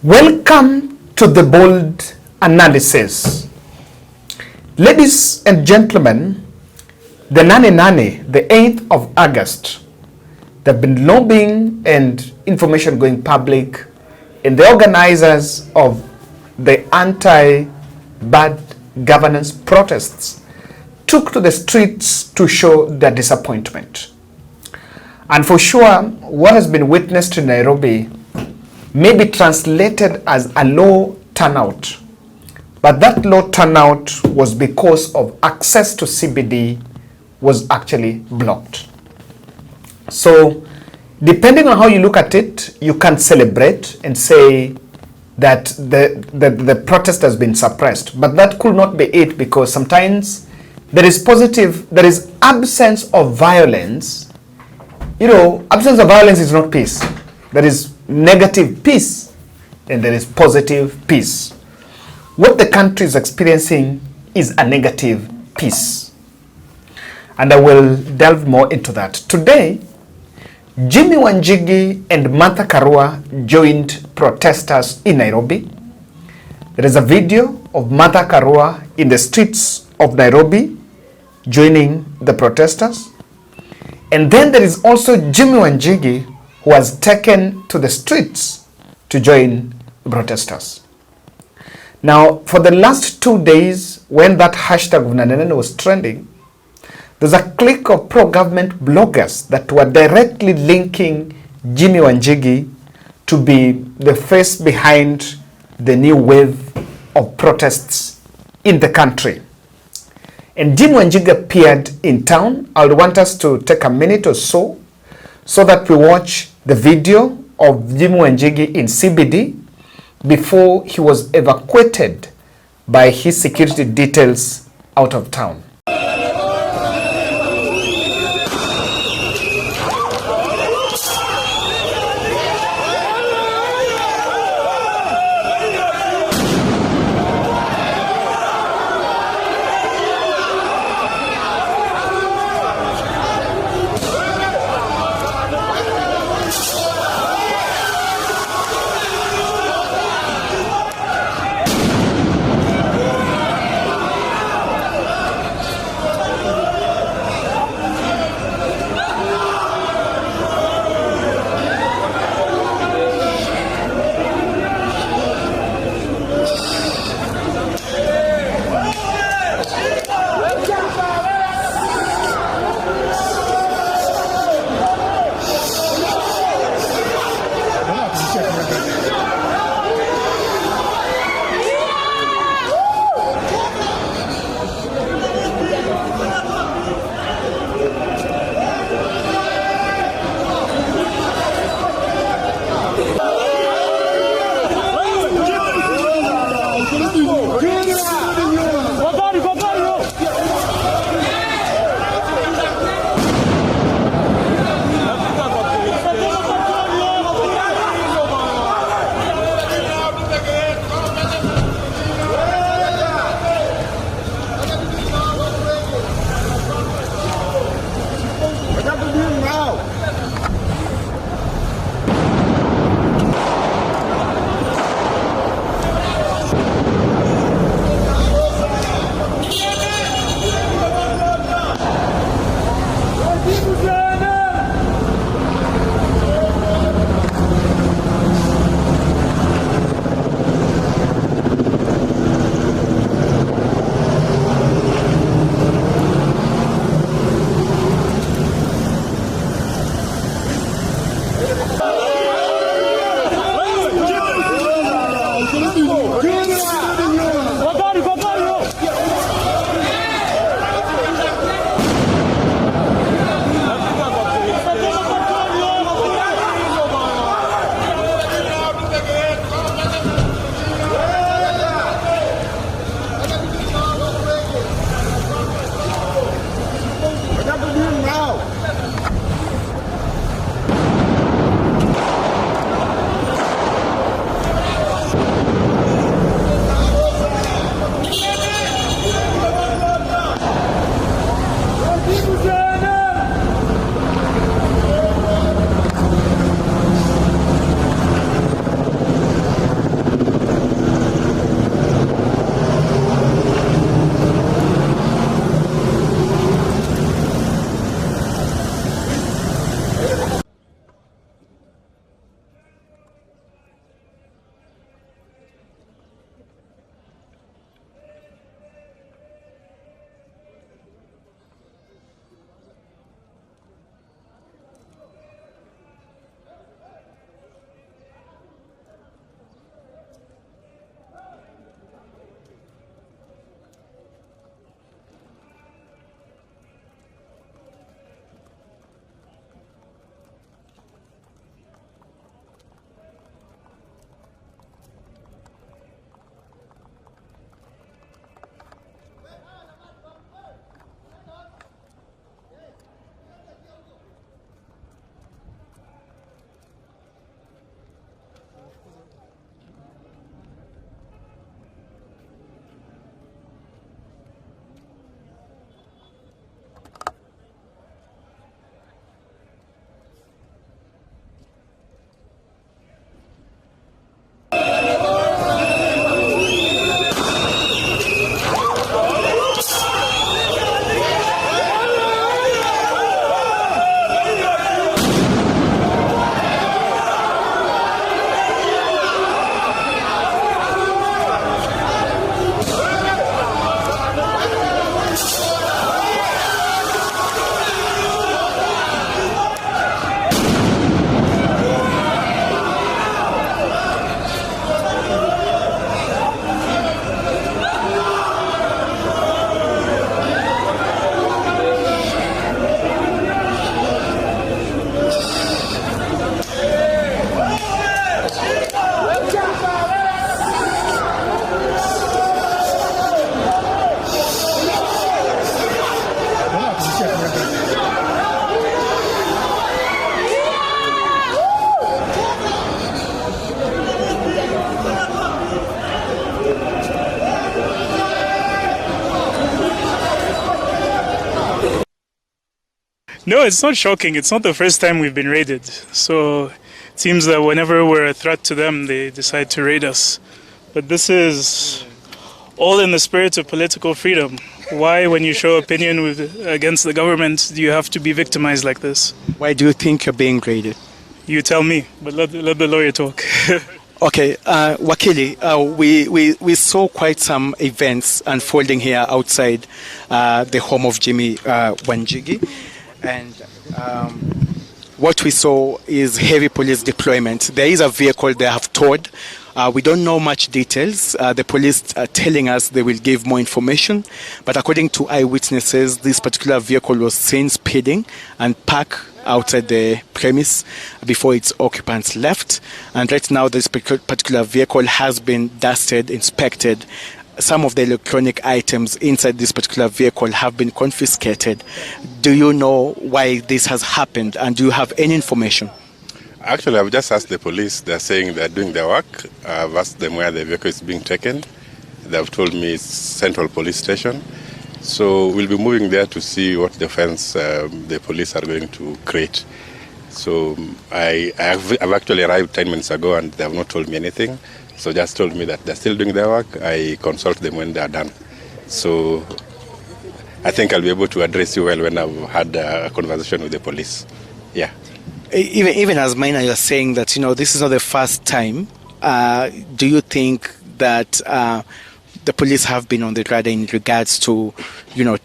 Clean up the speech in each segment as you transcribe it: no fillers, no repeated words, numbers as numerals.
Welcome to the bold analysis. Ladies and gentlemen, the the 8th of August, there have been lobbying and information going public, and the organizers of the anti-bad governance protests took to the streets to show their disappointment. And for sure, what has been witnessed in Nairobi may be translated as a low turnout, but that low turnout was because of access to CBD was actually blocked. So depending on how you look at it, you can celebrate and say that the protest has been suppressed, but that could not be it, because sometimes there is absence of violence. You know, absence of violence is not peace. There is negative peace and there is positive peace. What the country is experiencing is a negative peace, and I will delve more into that. Today, Jimmy Wanjigi and Martha Karua joined protesters in Nairobi. There is a video of Martha Karua in the streets of Nairobi joining the protesters. And then there is also Jimmy Wanjigi, who was taken to the streets to join the protesters. Now, for the last 2 days, when that hashtag of Nanene was trending, there's a clique of pro-government bloggers that were directly linking Jimmy Wanjigi to be the face behind the new wave of protests in the country. And Jimmy Wanjigi appeared in town. I would want us to take a minute or so that we watch the video of Jimmy Wanjigi in CBD before he was evacuated by his security details out of town. No, it's not shocking. It's not the first time we've been raided. So it seems that whenever we're a threat to them, they decide to raid us. But this is all in the spirit of political freedom. Why, when you show opinion against the government, do you have to be victimized like this? Why do you think you're being raided? You tell me, but let the lawyer talk. Okay, Wakili, we saw quite some events unfolding here outside the home of Jimmy Wanjigi, and what we saw is heavy police deployment. There is a vehicle they have towed. We don't know much details. The police are telling us they will give more information, but according to eyewitnesses, this particular vehicle was seen speeding and parked outside the premise before its occupants left. And right now, this particular vehicle has been dusted, inspected. Some of the electronic items inside this particular vehicle have been confiscated. Do you know why this has happened, and do you have any information? Actually, I've just asked the police. They're saying they're doing their work. I've asked them where the vehicle is being taken. They've told me it's Central Police Station. So we'll be moving there to see what defense the police are going to create. So I've actually arrived 10 minutes ago and they have not told me anything. So just told me that they're still doing their work. I consult them when they're done. So I think I'll be able to address you well when I've had a conversation with the police. Yeah. Even as Maina, you're saying that, this is not the first time. Do you think that the police have been on the radar in regards to,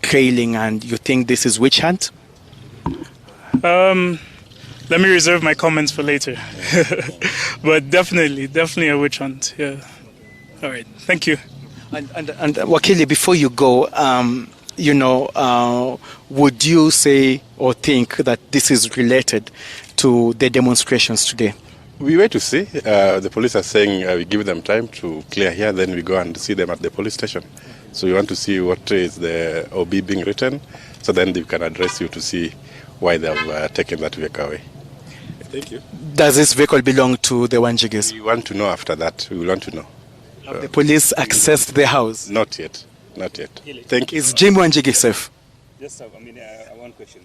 trailing, and you think this is witch hunt? Let me reserve my comments for later. But definitely a witch hunt. Yeah. All right. Thank you. And Wakili, before you go, would you say or think that this is related to the demonstrations today? We wait to see. The police are saying we give them time to clear here, then we go and see them at the police station. So we want to see what is the OB being written, so then they can address you to see why they have taken that vehicle away. Thank you. Does this vehicle belong to the Wanjigis? We want to know after that. We want to know. Have the police accessed the house? Not yet. Not yet. Thank you. Is Jim Wanjigi safe? Yes, sir. One question.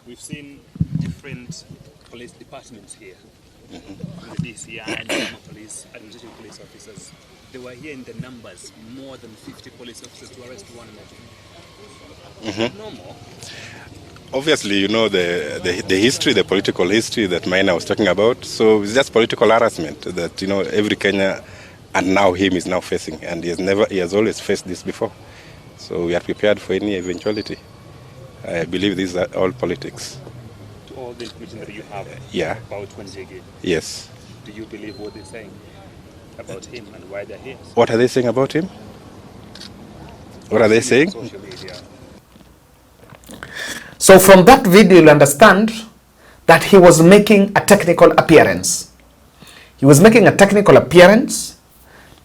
We've seen different police departments here. The DCI and police, administrative police officers. They were here in the numbers, more than 50 police officers to arrest one another. No more. Obviously, the history, the political history that Maina was talking about. So it's just political harassment that, every Kenya and now him is now facing. And he has always faced this before. So we are prepared for any eventuality. I believe these are all politics. To all the information that you have about Wanjigi? Yes. Do you believe what they're saying about him and why they're here? What are they saying about him? What are they saying? Social media. So from that video, you'll understand that he was making a technical appearance. He was making a technical appearance,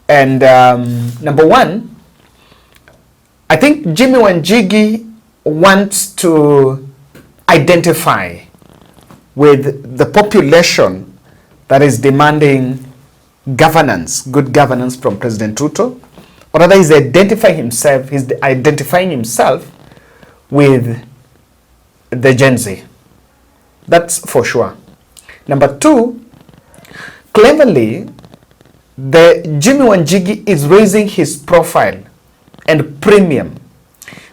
and number one, I think Jimmy Wanjigi wants to identify with the population that is demanding governance, good governance from President Ruto, or rather he's identifying himself with the Gen Z. That's for sure. Number two, cleverly, the Jimmy Wanjigi is raising his profile and premium,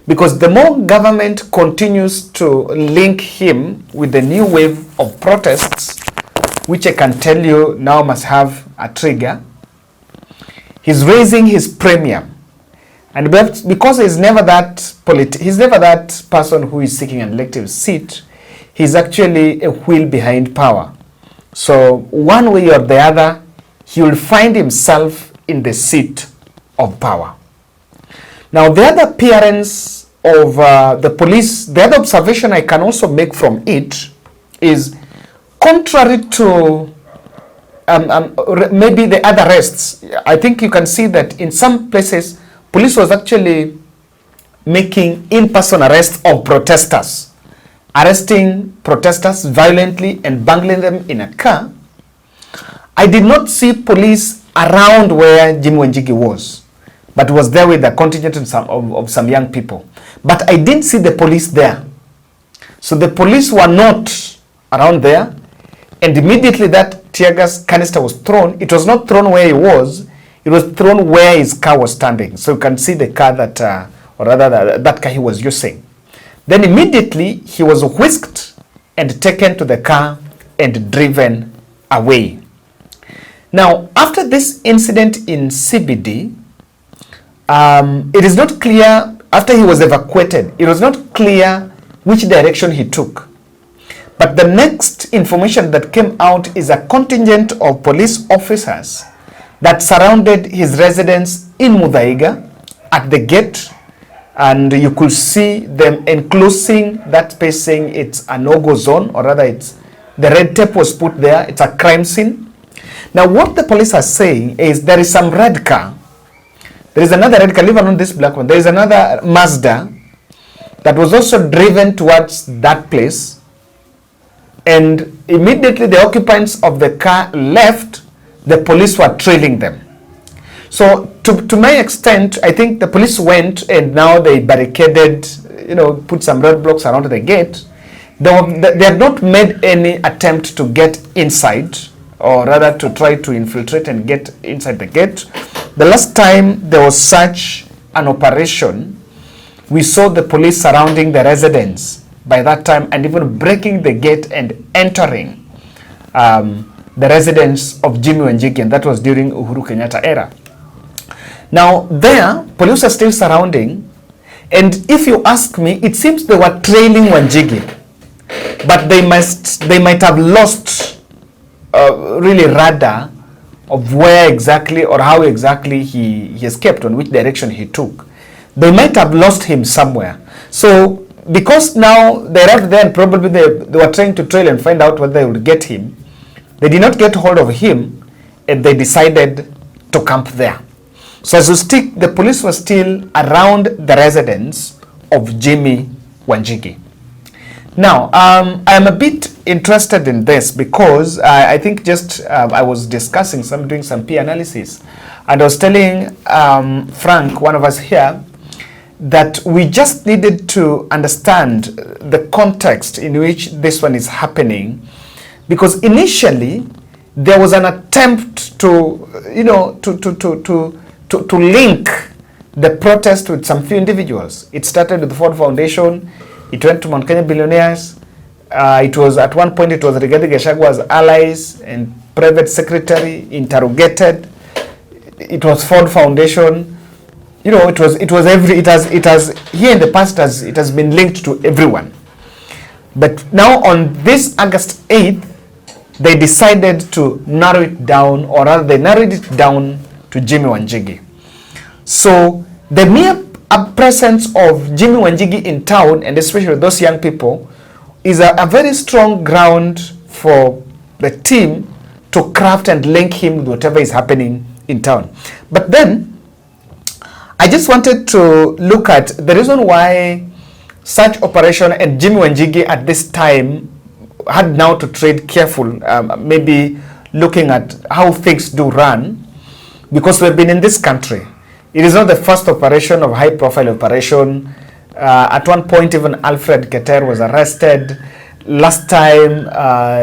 because the more government continues to link him with the new wave of protests, which I can tell you now must have a trigger, he's raising his premium. And because he's never that person who is seeking an elective seat, he's actually a wheel behind power. So one way or the other, he will find himself in the seat of power. Now, the other appearance of the police, the other observation I can also make from it is, contrary to maybe the other arrests, I think you can see that in some places, police was actually making in-person arrests of protesters, arresting protesters violently and bungling them in a car. I did not see police around where Jim Wanjigi was, but was there with a contingent of some young people. But I didn't see the police there. So the police were not around there, and immediately that tear gas canister was thrown. It was not thrown where he was, it was thrown where his car was standing. So you can see the car that, or rather that car he was using. Then immediately he was whisked and taken to the car and driven away. Now, after this incident in CBD, it is not clear, after he was evacuated, it was not clear which direction he took. But the next information that came out is a contingent of police officers that surrounded his residence in Muthaiga at the gate, and you could see them enclosing that space, saying it's a no-go zone, or rather it's the red tape was put there, it's a crime scene. Now what the police are saying is there is some red car, there is another red car, leave alone this black one, there is another Mazda that was also driven towards that place, and immediately the occupants of the car left, the police were trailing them. So to my extent, I think the police went and now they barricaded, put some roadblocks around the gate. They had not made any attempt to get inside, or rather to try to infiltrate and get inside the gate. The last time there was such an operation, we saw the police surrounding the residence by that time and even breaking the gate and entering the residence of Jimmy Wanjigi, and that was during Uhuru Kenyatta era. Now there, police are still surrounding, and if you ask me, it seems they were trailing Wanjigi, but they might have lost really radar of where exactly or how exactly he escaped, on which direction he took. They might have lost him somewhere. So because now they arrived there and probably they were trying to trail and find out whether they would get him, they did not get hold of him, and they decided to camp there. So as we speak, the police were still around the residence of Jimmy Wanjigi. Now, I'm a bit interested in this because I think just I was discussing doing some peer analysis, and I was telling Frank, one of us here, that we just needed to understand the context in which this one is happening, because initially there was an attempt to link the protest with some few individuals. It started with the Ford Foundation, it went to Mount Kenya billionaires. It was at one point, it was Rigathi Gachagwa's allies and private secretary interrogated. It was Ford Foundation. It has here in the past it has been linked to everyone. But now on this August 8th, they decided to narrow it down, or rather they narrowed it down to Jimmy Wanjigi. So the mere presence of Jimmy Wanjigi in town, and especially those young people, is a very strong ground for the team to craft and link him with whatever is happening in town. But then I just wanted to look at the reason why such operation, and Jimmy Wanjigi at this time had now to tread careful, maybe looking at how things do run, because we've been in this country. It is not the first operation of high profile operation. At one point, even Alfred Keter was arrested. Last time,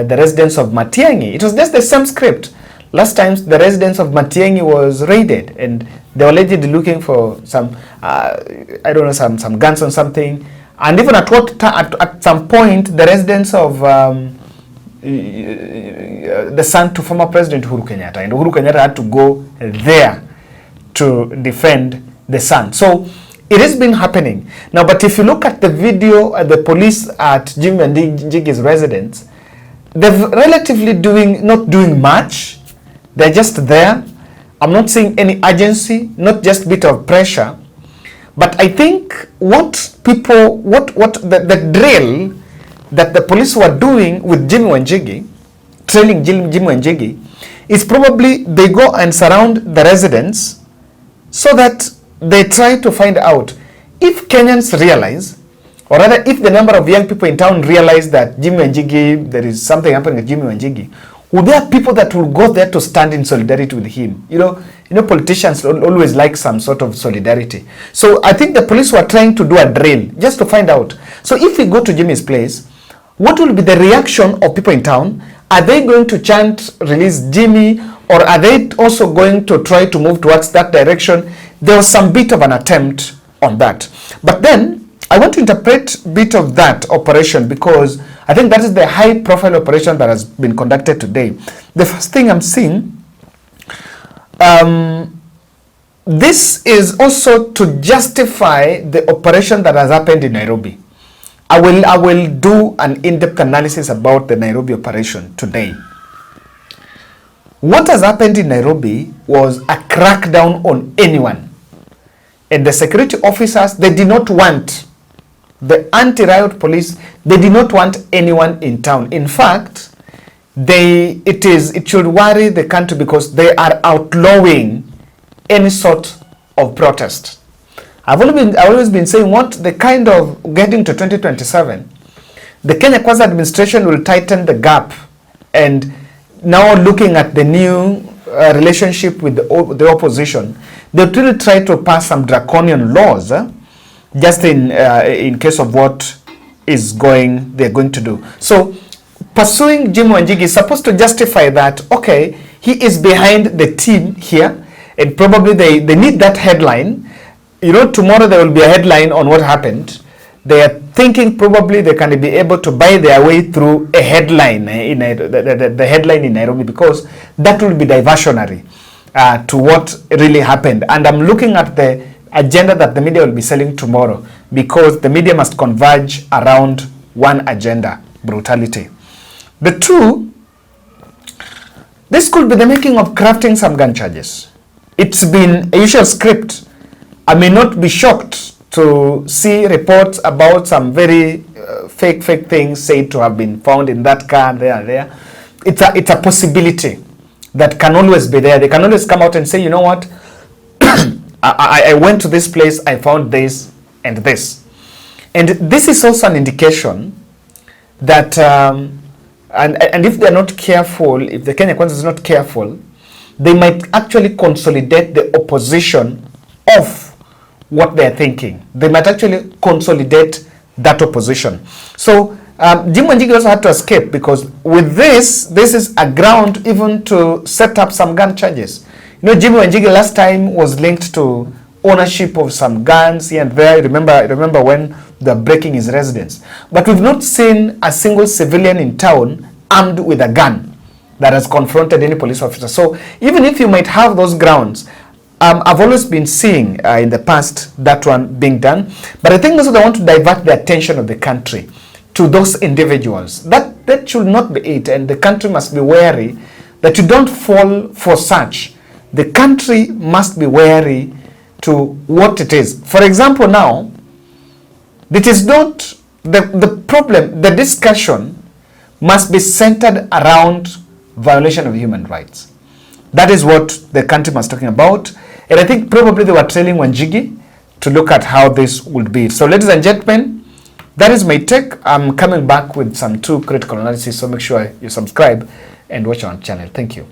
the residence of Matiang'i, it was just the same script. Last time, the residence of Matiang'i was raided, and they were allegedly looking for some, some guns or something. And even at some point, the residence of the son to former President Uhuru Kenyatta, and Uhuru Kenyatta had to go there to defend the son. So it has been happening now. But if you look at the video at the police at Jimmy Wanjigi's residence, they're relatively not doing much. They're just there. I'm not seeing any urgency, not just bit of pressure. But I think the drill that the police were doing with Jimmy Wanjigi, trailing Jimmy Wanjigi, is probably they go and surround the residence so that they try to find out if Kenyans realize, or rather if the number of young people in town realize that Jimmy Wanjigi, there is something happening with Jimmy Wanjigi, will there are people that will go there to stand in solidarity with him? Politicians always like some sort of solidarity. So I think the police were trying to do a drill just to find out. So if we go to Jimmy's place, what will be the reaction of people in town? Are they going to chant, release Jimmy, or are they also going to try to move towards that direction? There was some bit of an attempt on that. But then, I want to interpret a bit of that operation because I think that is the high-profile operation that has been conducted today. The first thing I'm seeing, this is also to justify the operation that has happened in Nairobi. I will do an in-depth analysis about the Nairobi operation today. What has happened in Nairobi was a crackdown on anyone. And the security officers, they did not want, the anti-riot police, they did not want anyone in town. In fact, it should worry the country because they are outlawing any sort of protest. I've always been saying what the kind of getting to 2027, the Kenya Kwanza administration will tighten the gap, and now looking at the new relationship with the opposition, they really try to pass some draconian laws, just in case of what they're going to do. So pursuing Jimmy Wanjigi is supposed to justify that, okay, he is behind the team here, and probably they need that headline. You know, tomorrow there will be a headline on what happened. They are thinking probably they can be able to buy their way through a headline, the headline in Nairobi, because that will be diversionary to what really happened. And I'm looking at the agenda that the media will be selling tomorrow, because the media must converge around one agenda: brutality. The two, this could be the making of crafting some gun charges. It's been a usual script. I may not be shocked to see reports about some very fake things said to have been found in that car there. It's a possibility that can always be there. They can always come out and say, you know what, I went to this place, I found this and this. And this is also an indication that, and if they're not careful, if the Kenya Kwanza is not careful, they might actually consolidate the opposition of what they're thinking. They might actually consolidate that opposition. So Jimmy Wanjigi also had to escape, because with this is a ground even to set up some gun charges. You know, Jimmy Wanjigi last time was linked to ownership of some guns here and there. Remember when they're breaking his residence. But we've not seen a single civilian in town armed with a gun that has confronted any police officer. So even if you might have those grounds, I've always been seeing in the past that one being done. But I think also they want to divert the attention of the country to those individuals. That should not be it. And the country must be wary that you don't fall for such. The country must be wary to what it is. For example, now, it is not the problem, the discussion must be centered around violation of human rights. That is what the country must be talking about. And I think probably they were trailing Wanjigi to look at how this would be. So ladies and gentlemen, that is my take. I'm coming back with some true critical analysis. So make sure you subscribe and watch our channel. Thank you.